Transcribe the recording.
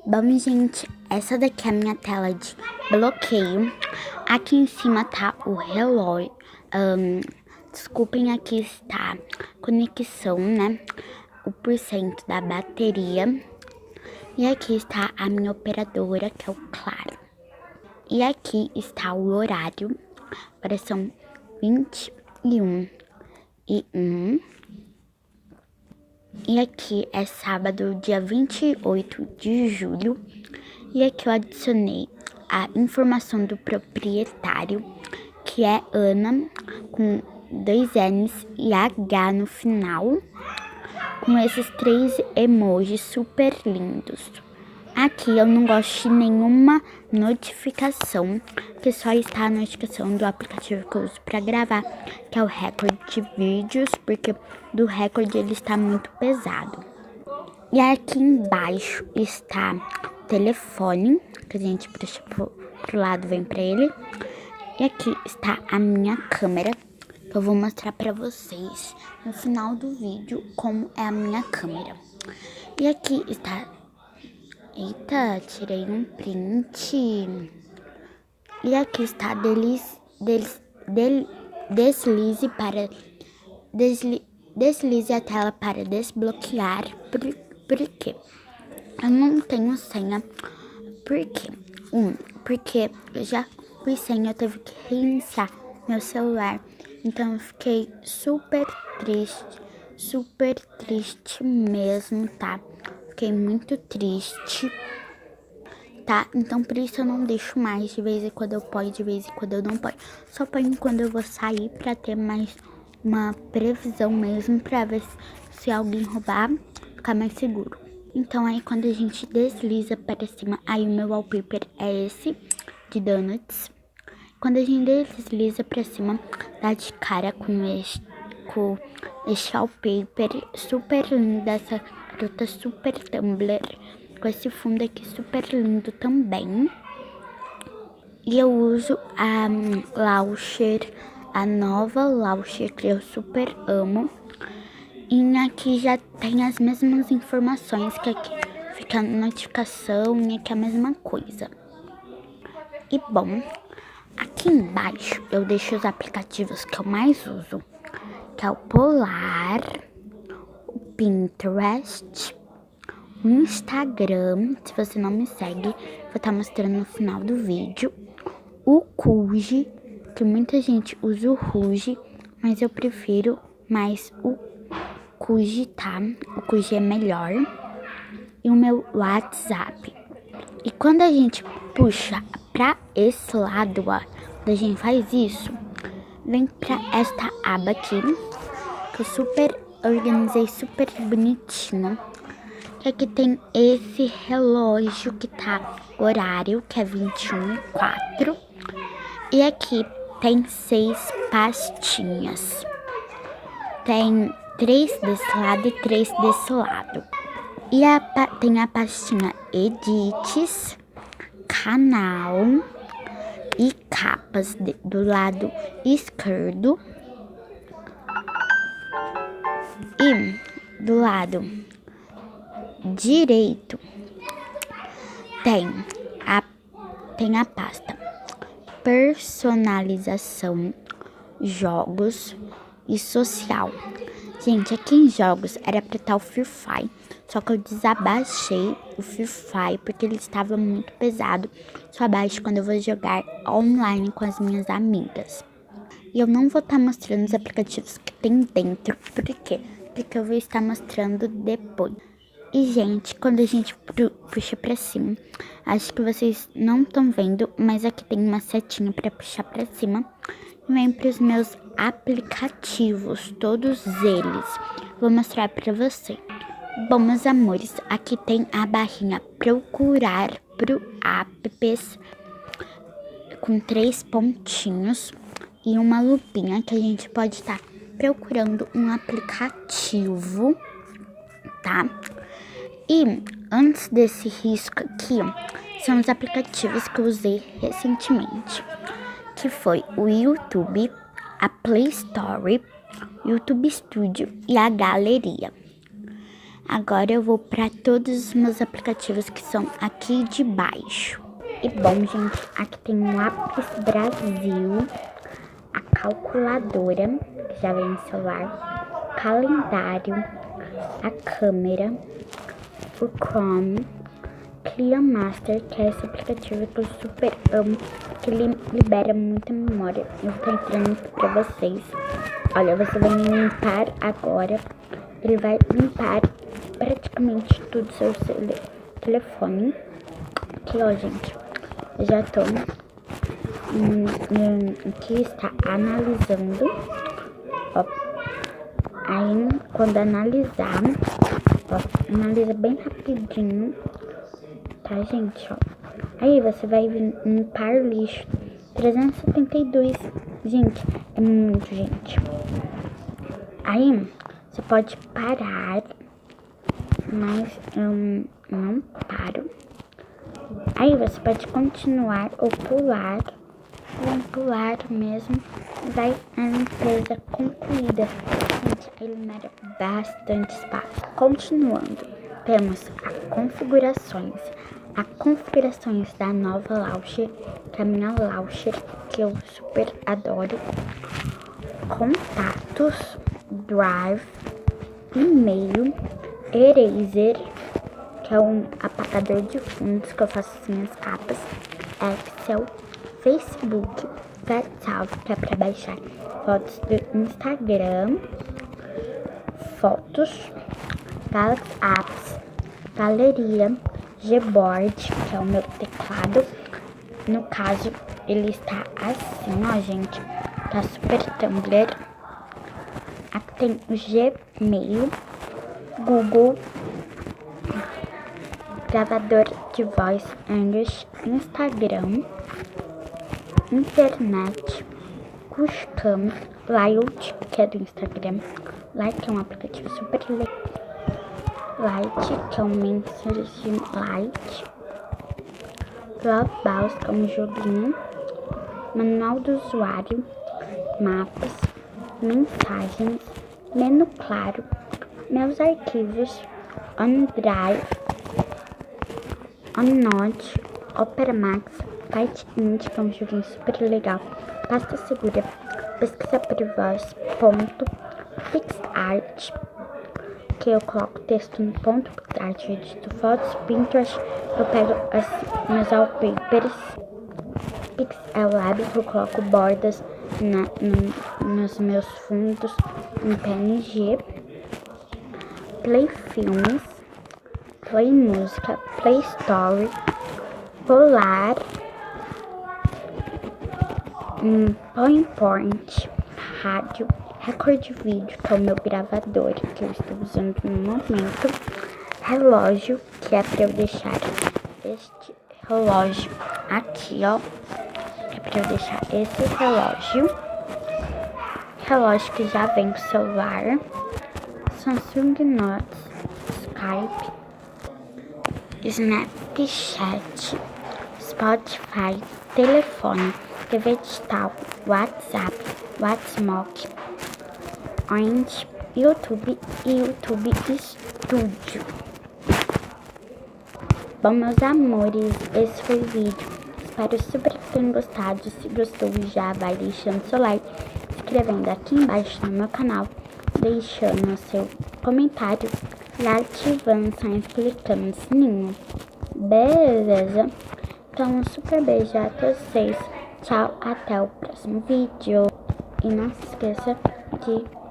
Bom, gente, essa daqui é a minha tela de bloqueio. Aqui em cima tá o relógio. Desculpem, aqui está conexão, né? O porcento da bateria. E aqui está a minha operadora, que é o Claro. E aqui está o horário. Agora são 21h01. E aqui é sábado, dia 28 de julho. E aqui eu adicionei a informação do proprietário, que é Ana, com 2 N's e H no final, com esses 3 emojis super lindos. Aqui eu não gosto de nenhuma notificação, que só está a notificação do aplicativo que eu uso para gravar, que é o Record de vídeos, porque do Record ele está muito pesado. E aqui embaixo está o telefone, que a gente puxa pro lado, vem para ele. E aqui está a minha câmera, que eu vou mostrar para vocês no final do vídeo como é a minha câmera. E aqui está... Eita, tirei um print. E aqui está deslize a tela para desbloquear. Por quê? Eu não tenho senha. Por quê? Porque eu já fui senha, eu tive que reiniciar meu celular. Então eu fiquei super triste mesmo, tá? Fiquei muito triste, tá? Então por isso eu não deixo mais. De vez em quando eu ponho, de vez em quando eu não ponho. Só ponho quando eu vou sair pra ter mais uma previsão mesmo, pra ver se alguém roubar, ficar mais seguro. Então aí quando a gente desliza para cima, aí o meu wallpaper é esse, de donuts. Quando a gente desliza pra cima, dá de cara com este wallpaper super lindo, essa garota super Tumblr, com esse fundo aqui super lindo também. E eu uso a Launcher, a nova Launcher, que eu super amo. E aqui já tem as mesmas informações, que aqui fica a notificação e aqui é a mesma coisa. E bom, aqui embaixo eu deixo os aplicativos que eu mais uso, que é o Polar, o Pinterest, o Instagram, se você não me segue, vou estar mostrando no final do vídeo, o Kuji, que muita gente usa o Ruge, mas eu prefiro mais o Kuji, tá? O Kuji é melhor. E o meu WhatsApp. E quando a gente puxa pra esse lado, ó, quando a gente faz isso, vem pra esta aba aqui, que eu super organizei, super bonitinho. Que aqui tem esse relógio que tá horário, que é 21h04. E aqui tem 6 pastinhas. Tem 3 desse lado e 3 desse lado. E tem a pastinha Edits, Canal e Capas do lado esquerdo. E do lado direito tem a pasta Personalização, Jogos e Social. Gente, aqui em jogos era pra estar o Free Fire, só que eu desabaixei o Free Fire porque ele estava muito pesado. Só abaixo quando eu vou jogar online com as minhas amigas. E eu não vou estar mostrando os aplicativos que tem dentro. Por quê? Porque eu vou estar mostrando depois. E, gente, quando a gente puxa pra cima, acho que vocês não estão vendo, mas aqui tem uma setinha pra puxar pra cima. E vem pros meus aplicativos, todos eles. Vou mostrar pra você. Bom, meus amores, aqui tem a barrinha procurar pro apps, com 3 pontinhos e uma lupinha, que a gente pode estar procurando um aplicativo, tá? E antes desse risco aqui, são os aplicativos que eu usei recentemente, que foi o YouTube, a Play Store, YouTube Studio e a Galeria. Agora eu vou para todos os meus aplicativos que são aqui de baixo. E bom, gente, aqui tem o Lápis Brasil, a calculadora, que já vem no celular, calendário, a câmera, o Chrome, Clear Master, que é esse aplicativo que eu super amo, que ele libera muita memória. Eu vou estar entrando aqui pra vocês. Olha, você vai limpar agora. Ele vai limpar praticamente tudo do seu telefone. Aqui, ó, gente. Eu já tô aqui está analisando. Ó. Aí, quando analisar, ó, analisa bem rapidinho. Tá, gente, ó. Aí você vai limpar lixo. 372. Gente, é muito, gente. Aí, você pode parar. Mas eu não paro. Aí você pode continuar ou pular. Vamos pular mesmo. Vai a limpeza concluída. Gente, ele libera bastante espaço. Continuando, temos a configurações. A configurações da nova Launcher, que é a minha Launcher, que eu super adoro. Contatos, Drive, e-mail, Eraser, que é um apagador de fundos que eu faço assim as capas, Excel, Facebook, WhatsApp, que é para baixar fotos do Instagram, fotos, Galaxy Apps, galeria, Gboard, que é o meu teclado. No caso, ele está assim, ó, gente. Tá super Tumblr. Aqui tem o Gmail, Google, gravador de voz, English, Instagram, internet, Custom, Layout, que é do Instagram, Like, que é um aplicativo super legal, Light, que é um mensagem Light, Clubhouse, que é um joguinho, manual do usuário, mapas, mensagens, menu claro, meus arquivos, OneDrive, OneNote, Opera Max, Fight Int, que é um joguinho super legal, pasta segura, pesquisa por voz, ponto, PixArt, que eu coloco texto no ponto, PixArt, eu edito fotos, Pinterest, eu pego meus wallpapers, Pixellab, que eu coloco bordas nos meus fundos em PNG, Play Filmes, Play Música, Play Story, Polar, PowerPoint, Rádio, Record Vídeo, que é o meu gravador que eu estou usando no momento, relógio, que é para eu deixar este relógio aqui, ó, é para eu deixar esse relógio que já vem com o celular, Samsung Notes, Skype, Snapchat, Spotify, telefone, TV digital, WhatsApp, WhatsApp, Orange, YouTube e YouTube Studio. Bom, meus amores, esse foi o vídeo. Espero super que tenham gostado. Se gostou, já vai deixando seu like, se inscrevendo aqui embaixo no meu canal, deixando seu comentário e ativando o sininho, clicando no sininho. Beleza? Então, um super beijo a todos vocês. Tchau, até o próximo vídeo. E não se esqueça de